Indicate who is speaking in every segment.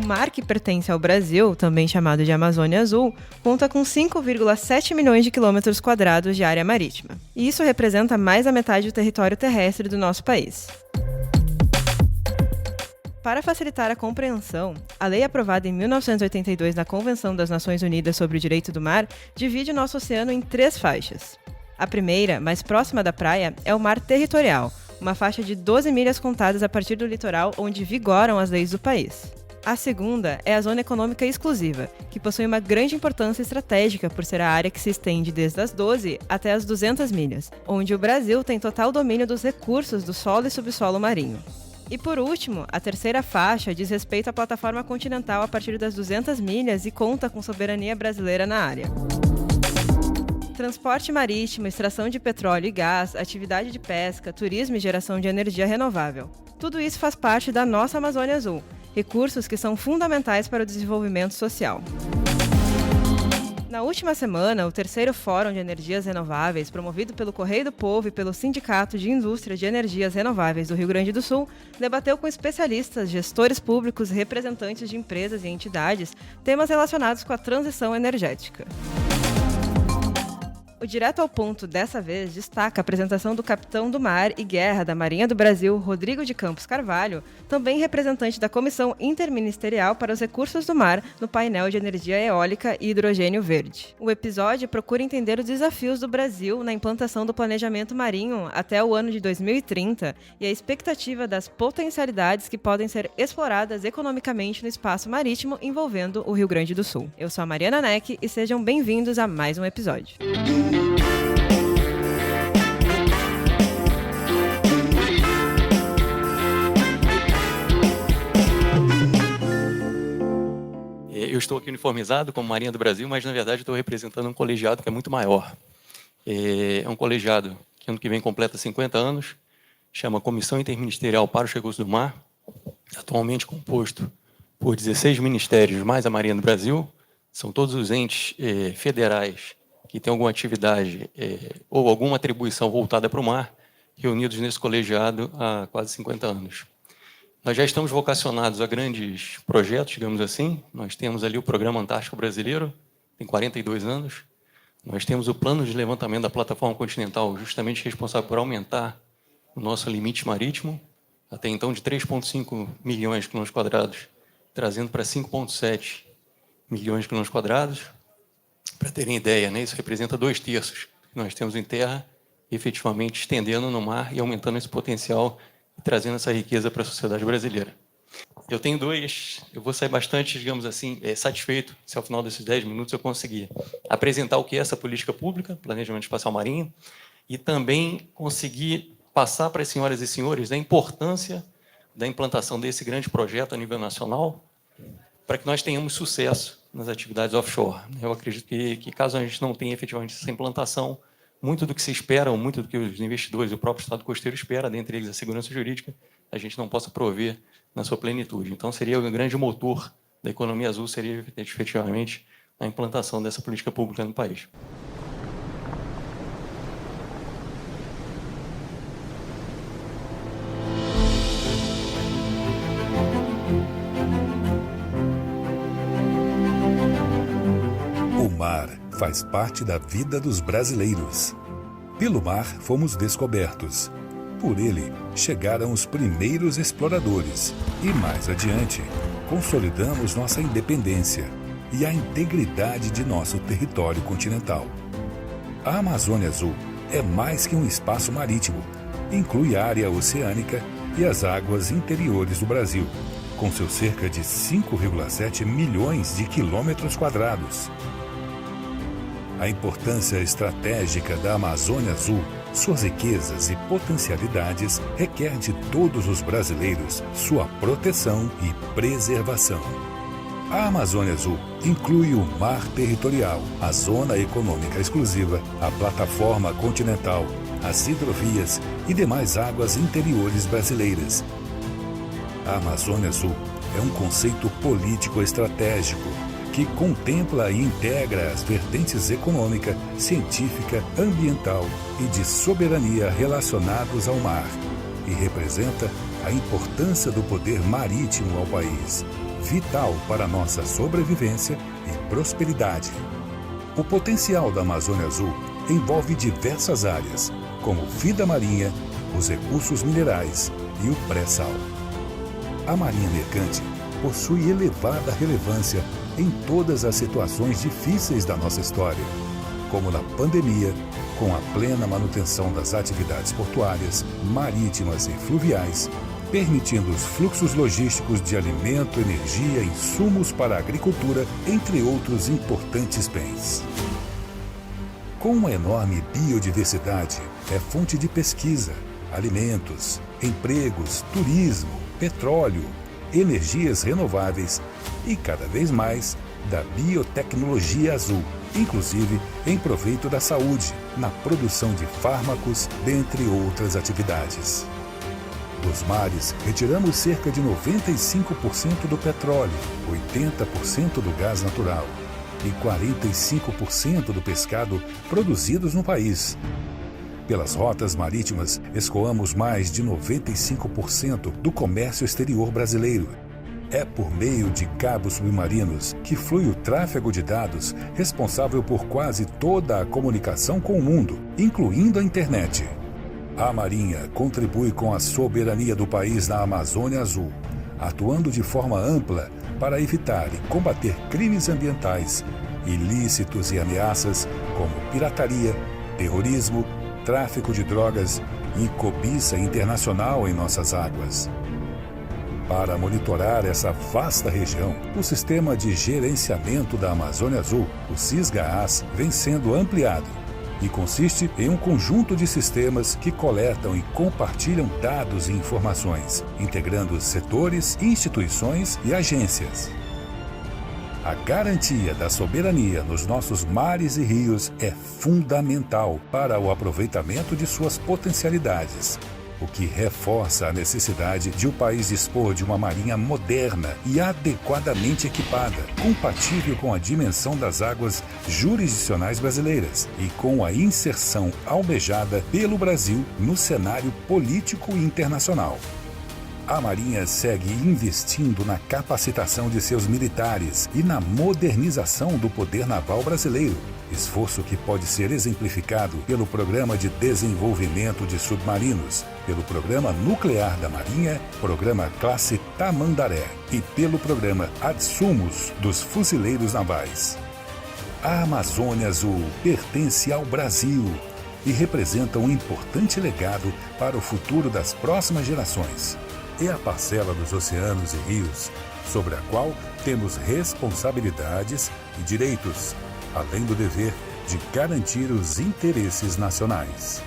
Speaker 1: mar que pertence ao Brasil, também chamado de Amazônia Azul, conta com 5,7 milhões de quilômetros quadrados de área marítima. E isso representa mais da metade do território terrestre do nosso país. Para facilitar a compreensão, a lei aprovada em 1982 na Convenção das Nações Unidas sobre o Direito do Mar divide o nosso oceano em 3 faixas. A primeira, mais próxima da praia, é o mar territorial, uma faixa de 12 milhas contadas a partir do litoral onde vigoram as leis do país. A segunda é a Zona Econômica Exclusiva, que possui uma grande importância estratégica por ser a área que se estende desde as 12 até as 200 milhas, onde o Brasil tem total domínio dos recursos do solo e subsolo marinho. E por último, a terceira faixa diz respeito à plataforma continental a partir das 200 milhas e conta com soberania brasileira na área. Transporte marítimo, extração de petróleo e gás, atividade de pesca, turismo e geração de energia renovável. Tudo isso faz parte da nossa Amazônia Azul, recursos que são fundamentais para o desenvolvimento social. Na última semana, o terceiro Fórum de Energias Renováveis, promovido pelo Correio do Povo e pelo Sindicato de Indústria de Energias Renováveis do Rio Grande do Sul, debateu com especialistas, gestores públicos, representantes de empresas e entidades temas relacionados com a transição energética. O Direto ao Ponto, dessa vez, destaca a apresentação do capitão do mar e guerra da Marinha do Brasil, Rodrigo de Campos Carvalho, também representante da Comissão Interministerial para os Recursos do Mar, no painel de energia eólica e hidrogênio verde. O episódio procura entender os desafios do Brasil na implantação do planejamento marinho até o ano de 2030 e a expectativa das potencialidades que podem ser exploradas economicamente no espaço marítimo envolvendo o Rio Grande do Sul. Eu sou a Mariana Neck e sejam bem-vindos a mais um episódio.
Speaker 2: Eu estou aqui uniformizado como Marinha do Brasil, mas na verdade estou representando um colegiado que é muito maior. É um colegiado que ano que vem completa 50 anos, chama Comissão Interministerial para os Recursos do Mar, atualmente composto por 16 ministérios mais a Marinha do Brasil, são todos os entes federais que têm alguma atividade ou alguma atribuição voltada para o mar, reunidos nesse colegiado há quase 50 anos. Nós já estamos vocacionados a grandes projetos, digamos assim. Nós temos ali o Programa Antártico Brasileiro, tem 42 anos. Nós temos o Plano de Levantamento da Plataforma Continental, justamente responsável por aumentar o nosso limite marítimo, até então de 3,5 milhões de quilômetros quadrados, trazendo para 5,7 milhões de quilômetros quadrados. Para terem ideia, né, isso representa 2/3 que nós temos em terra, efetivamente estendendo no mar e aumentando esse potencial e trazendo essa riqueza para a sociedade brasileira. Eu vou sair bastante, digamos assim, satisfeito se ao final desses 10 minutos eu conseguir apresentar o que é essa política pública, planejamento espacial marinho, e também conseguir passar para as senhoras e senhores a importância da implantação desse grande projeto a nível nacional, para que nós tenhamos sucesso nas atividades offshore. Eu acredito que caso a gente não tenha efetivamente essa implantação, muito do que se espera, muito do que os investidores e o próprio Estado costeiro espera, dentre eles a segurança jurídica, a gente não possa prover na sua plenitude. Então, seria o grande motor da economia azul, seria efetivamente a implantação dessa política pública no país.
Speaker 3: O mar faz parte da vida dos brasileiros. Pelo mar fomos descobertos. Por ele chegaram os primeiros exploradores. E mais adiante, consolidamos nossa independência e a integridade de nosso território continental. A Amazônia Azul é mais que um espaço marítimo. Inclui a área oceânica e as águas interiores do Brasil, com seus cerca de 5,7 milhões de quilômetros quadrados. A importância estratégica da Amazônia Azul, suas riquezas e potencialidades requer de todos os brasileiros sua proteção e preservação. A Amazônia Azul inclui o mar territorial, a zona econômica exclusiva, a plataforma continental, as hidrovias e demais águas interiores brasileiras. A Amazônia Azul é um conceito político estratégico que contempla e integra as vertentes econômica, científica, ambiental e de soberania relacionados ao mar, e representa a importância do poder marítimo ao país, vital para nossa sobrevivência e prosperidade. O potencial da Amazônia Azul envolve diversas áreas, como vida marinha, os recursos minerais e o pré-sal. A Marinha Mercante possui elevada relevância em todas as situações difíceis da nossa história, como na pandemia, com a plena manutenção das atividades portuárias, marítimas e fluviais, permitindo os fluxos logísticos de alimento, energia, insumos para a agricultura, entre outros importantes bens. Com uma enorme biodiversidade, é fonte de pesquisa, alimentos, empregos, turismo, petróleo, energias renováveis e, cada vez mais, da biotecnologia azul, inclusive em proveito da saúde, na produção de fármacos, dentre outras atividades. Dos mares, retiramos cerca de 95% do petróleo, 80% do gás natural e 45% do pescado produzidos no país. Pelas rotas marítimas, escoamos mais de 95% do comércio exterior brasileiro. É por meio de cabos submarinos que flui o tráfego de dados responsável por quase toda a comunicação com o mundo, incluindo a internet. A Marinha contribui com a soberania do país na Amazônia Azul, atuando de forma ampla para evitar e combater crimes ambientais, ilícitos e ameaças como pirataria, terrorismo, tráfico de drogas e cobiça internacional em nossas águas. Para monitorar essa vasta região, o Sistema de Gerenciamento da Amazônia Azul, o SISGAAS, vem sendo ampliado e consiste em um conjunto de sistemas que coletam e compartilham dados e informações, integrando setores, instituições e agências. A garantia da soberania nos nossos mares e rios é fundamental para o aproveitamento de suas potencialidades, o que reforça a necessidade de o país dispor de uma marinha moderna e adequadamente equipada, compatível com a dimensão das águas jurisdicionais brasileiras e com a inserção almejada pelo Brasil no cenário político internacional. A Marinha segue investindo na capacitação de seus militares e na modernização do poder naval brasileiro, esforço que pode ser exemplificado pelo Programa de Desenvolvimento de Submarinos, pelo Programa Nuclear da Marinha, Programa Classe Tamandaré e pelo Programa Adsumos dos Fuzileiros Navais. A Amazônia Azul pertence ao Brasil e representa um importante legado para o futuro das próximas gerações. É a parcela dos oceanos e rios sobre a qual temos responsabilidades e direitos, além do dever de garantir os interesses nacionais.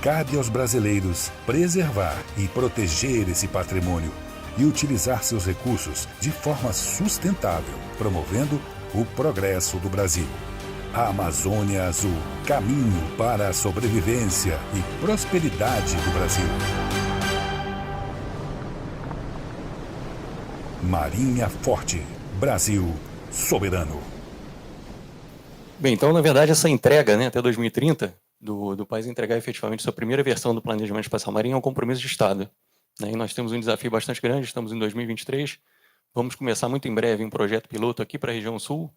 Speaker 3: Cabe aos brasileiros preservar e proteger esse patrimônio e utilizar seus recursos de forma sustentável, promovendo o progresso do Brasil. A Amazônia Azul, caminho para a sobrevivência e prosperidade do Brasil. Marinha Forte, Brasil soberano.
Speaker 2: Bem, então, na verdade, essa entrega, até 2030, do país entregar efetivamente sua primeira versão do Planejamento Espacial Marinho é um compromisso de Estado. E nós temos um desafio bastante grande, estamos em 2023, vamos começar muito em breve um projeto piloto aqui para a região sul.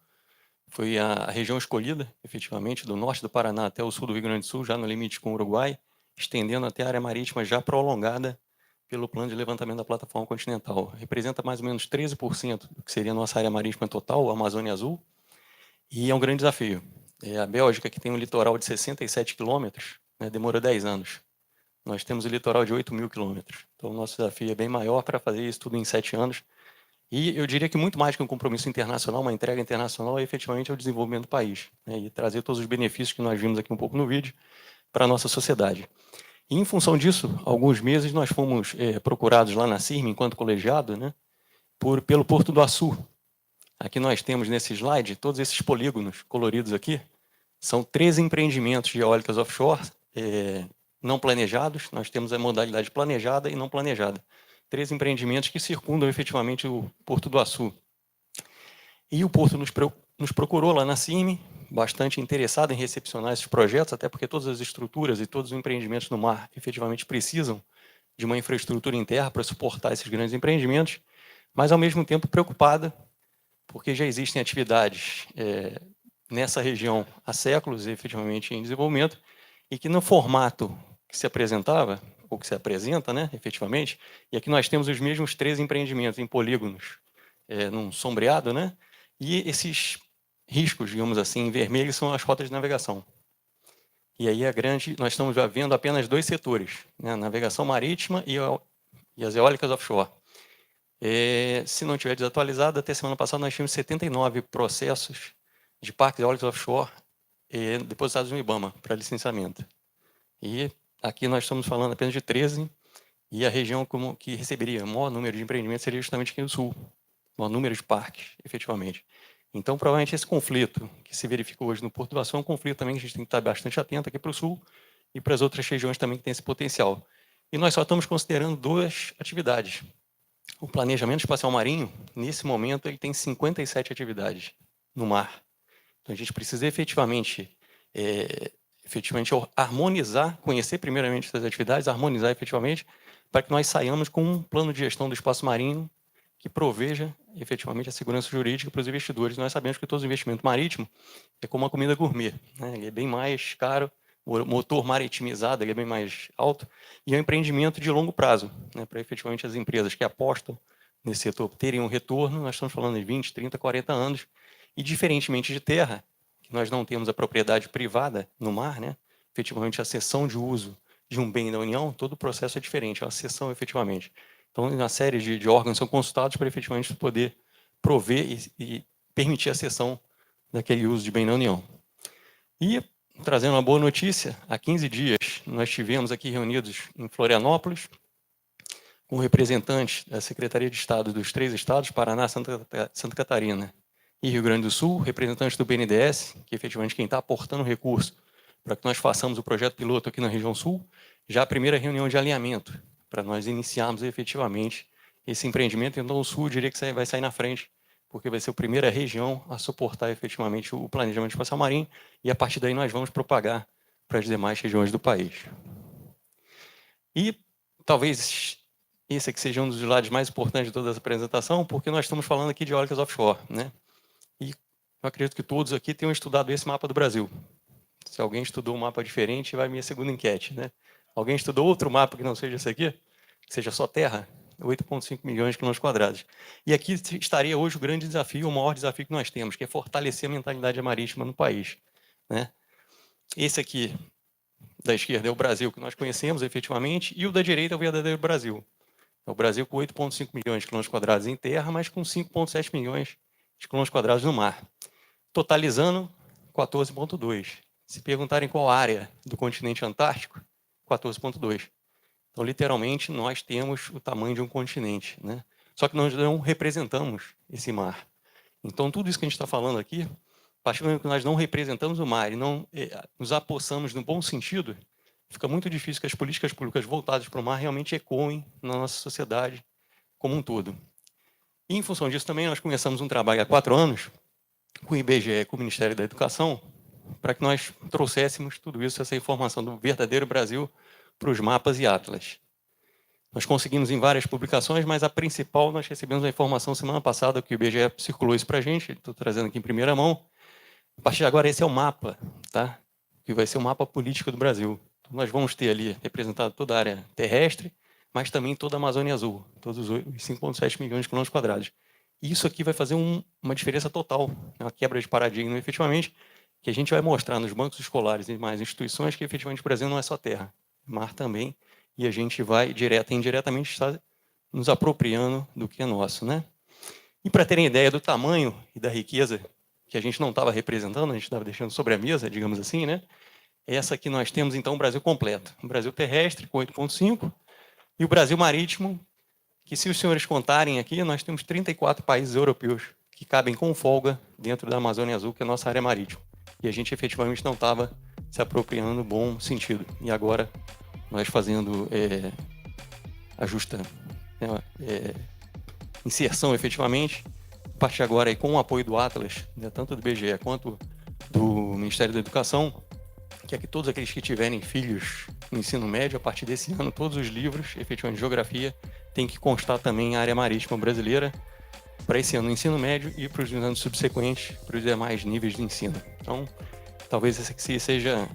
Speaker 2: Foi a região escolhida, efetivamente, do norte do Paraná até o sul do Rio Grande do Sul, já no limite com o Uruguai, estendendo até a área marítima já prolongada pelo plano de levantamento da plataforma continental. Representa mais ou menos 13% do que seria a nossa área marítima total, a Amazônia Azul, e é um grande desafio. A Bélgica, que tem um litoral de 67 quilômetros, demorou 10 anos. Nós temos o litoral de 8.000 quilômetros. Então, o nosso desafio é bem maior para fazer isso tudo em 7 anos. E eu diria que muito mais que um compromisso internacional, uma entrega internacional, é efetivamente o desenvolvimento do país, e trazer todos os benefícios que nós vimos aqui um pouco no vídeo para a nossa sociedade. E, em função disso, há alguns meses nós fomos procurados lá na CIRM, enquanto colegiado, pelo Porto do Açu. Aqui nós temos nesse slide todos esses polígonos coloridos aqui. São 13 empreendimentos de eólicas offshore não planejados. Nós temos a modalidade planejada e não planejada. 13 empreendimentos que circundam efetivamente o Porto do Açu. E o Porto nos procurou lá na CIRM, bastante interessado em recepcionar esses projetos, até porque todas as estruturas e todos os empreendimentos no mar efetivamente precisam de uma infraestrutura em terra para suportar esses grandes empreendimentos, mas, ao mesmo tempo, preocupada, porque já existem atividades nessa região há séculos, efetivamente, em desenvolvimento, e que no formato que se apresentava, ou que se apresenta, né, efetivamente, e aqui nós temos os mesmos 3 empreendimentos em polígonos, num sombreado, né, e esses riscos, digamos assim, em vermelho, são as rotas de navegação. E aí nós estamos já vendo apenas 2 setores, né, a navegação marítima e as eólicas offshore. Se não estiver desatualizado, até semana passada nós tínhamos 79 processos de parques eólicos offshore depositados no IBAMA para licenciamento. E aqui nós estamos falando apenas de 13, e a região que receberia o maior número de empreendimentos seria justamente aqui no sul, o maior número de parques, efetivamente. Então, provavelmente, esse conflito que se verificou hoje no Porto do Açu é um conflito também que a gente tem que estar bastante atento aqui para o sul e para as outras regiões também que têm esse potencial. E nós só estamos considerando 2 atividades. O planejamento espacial marinho, nesse momento, ele tem 57 atividades no mar. Então, a gente precisa efetivamente harmonizar, conhecer primeiramente essas atividades, harmonizar efetivamente, para que nós saiamos com um plano de gestão do espaço marinho que proveja efetivamente a segurança jurídica para os investidores. Nós sabemos que todo investimento marítimo é como uma comida gourmet, né? Ele é bem mais caro, o motor maritimizado ele é bem mais alto, e é um empreendimento de longo prazo, né? Para efetivamente as empresas que apostam nesse setor terem um retorno. Nós estamos falando de 20, 30, 40 anos, e diferentemente de terra, que nós não temos a propriedade privada no mar, né? Efetivamente a cessão de uso de um bem da União, todo o processo é diferente, é uma cessão efetivamente. Então, uma série de órgãos são consultados para efetivamente poder prover e permitir a cessão daquele uso de bem da União. E, trazendo uma boa notícia, há 15 dias nós estivemos aqui reunidos em Florianópolis, com representantes da Secretaria de Estado dos 3 estados, Paraná, Santa Catarina e Rio Grande do Sul, representantes do BNDES, que efetivamente quem está aportando recurso para que nós façamos o projeto piloto aqui na região sul, já a primeira reunião de alinhamento, para nós iniciarmos efetivamente esse empreendimento. Então, o Sul, eu diria que vai sair na frente, porque vai ser a primeira região a suportar efetivamente o planejamento espacial marinho, e a partir daí nós vamos propagar para as demais regiões do país. E talvez esse aqui seja um dos lados mais importantes de toda essa apresentação, porque nós estamos falando aqui de eólicas offshore, né? E eu acredito que todos aqui tenham estudado esse mapa do Brasil. Se alguém estudou um mapa diferente, vai a minha segunda enquete, né? Alguém estudou outro mapa que não seja esse aqui? Que seja só terra? 8,5 milhões de quilômetros quadrados. E aqui estaria hoje o grande desafio, o maior desafio que nós temos, que é fortalecer a mentalidade marítima no país, né? Esse aqui, da esquerda, é o Brasil que nós conhecemos efetivamente, e o da direita é o verdadeiro Brasil. É o Brasil com 8,5 milhões de quilômetros quadrados em terra, mas com 5,7 milhões de quilômetros quadrados no mar, totalizando 14,2. Se perguntarem qual área do continente antártico, 14,2. Então, literalmente, nós temos o tamanho de um continente, né? Só que nós não representamos esse mar. Então, tudo isso que a gente está falando aqui, a partir do momento que nós não representamos o mar e não nos apossamos no bom sentido, fica muito difícil que as políticas públicas voltadas para o mar realmente ecoem na nossa sociedade como um todo. E, em função disso, também nós começamos um trabalho há 4 anos com o IBGE e com o Ministério da Educação, para que nós trouxéssemos tudo isso, essa informação do verdadeiro Brasil, para os mapas e atlas. Nós conseguimos em várias publicações, mas a principal nós recebemos a informação semana passada, que o IBGE circulou isso para a gente, estou trazendo aqui em primeira mão. A partir de agora, esse é o mapa, tá? Que vai ser o mapa político do Brasil. Então, nós vamos ter ali representado toda a área terrestre, mas também toda a Amazônia Azul, todos os 5,7 milhões de quilômetros quadrados. E isso aqui vai fazer uma diferença total, uma quebra de paradigma, efetivamente, que a gente vai mostrar nos bancos escolares e demais instituições que, efetivamente, o Brasil não é só terra, mar também, e a gente vai, direta e indiretamente, estar nos apropriando do que é nosso, né? E para terem ideia do tamanho e da riqueza que a gente não estava representando, a gente estava deixando sobre a mesa, digamos assim, né? Essa aqui nós temos, então, o Brasil completo. O Brasil terrestre, com 8,5, e o Brasil marítimo, que, se os senhores contarem aqui, nós temos 34 países europeus que cabem com folga dentro da Amazônia Azul, que é a nossa área marítima. E a gente, efetivamente, não estava se apropriando no bom sentido. E agora, nós fazendo a justa inserção, efetivamente, a partir de agora, aí, com o apoio do Atlas, né, tanto do IBGE quanto do Ministério da Educação, que é que todos aqueles que tiverem filhos no ensino médio, a partir desse ano, todos os livros, efetivamente de geografia, tem que constar também a área marítima brasileira para esse ano no ensino médio e para os anos subsequentes, para os demais níveis de ensino. Então, talvez essa aqui seja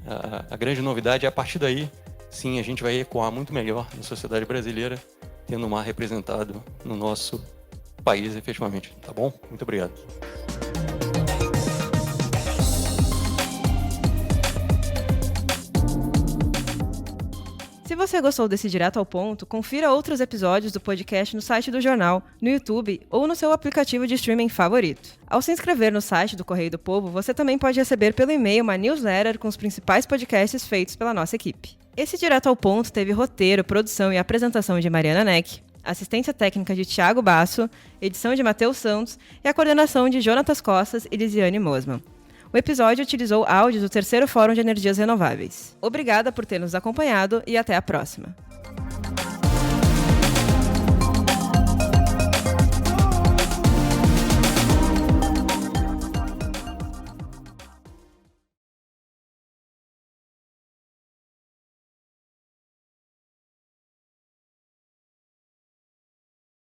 Speaker 2: a grande novidade. A partir daí, sim, a gente vai ecoar muito melhor na sociedade brasileira, tendo o mar representado no nosso país, efetivamente. Tá bom? Muito obrigado.
Speaker 1: Se você gostou desse Direto ao Ponto, confira outros episódios do podcast no site do jornal, no YouTube ou no seu aplicativo de streaming favorito. Ao se inscrever no site do Correio do Povo, você também pode receber pelo e-mail uma newsletter com os principais podcasts feitos pela nossa equipe. Esse Direto ao Ponto teve roteiro, produção e apresentação de Mariana Neck, assistência técnica de Thiago Basso, edição de Matheus Santos e a coordenação de Jonatas Costas e Lisiane Mosman. O episódio utilizou áudios do 3º Fórum de Energias Renováveis. Obrigada por ter nos acompanhado e até a próxima.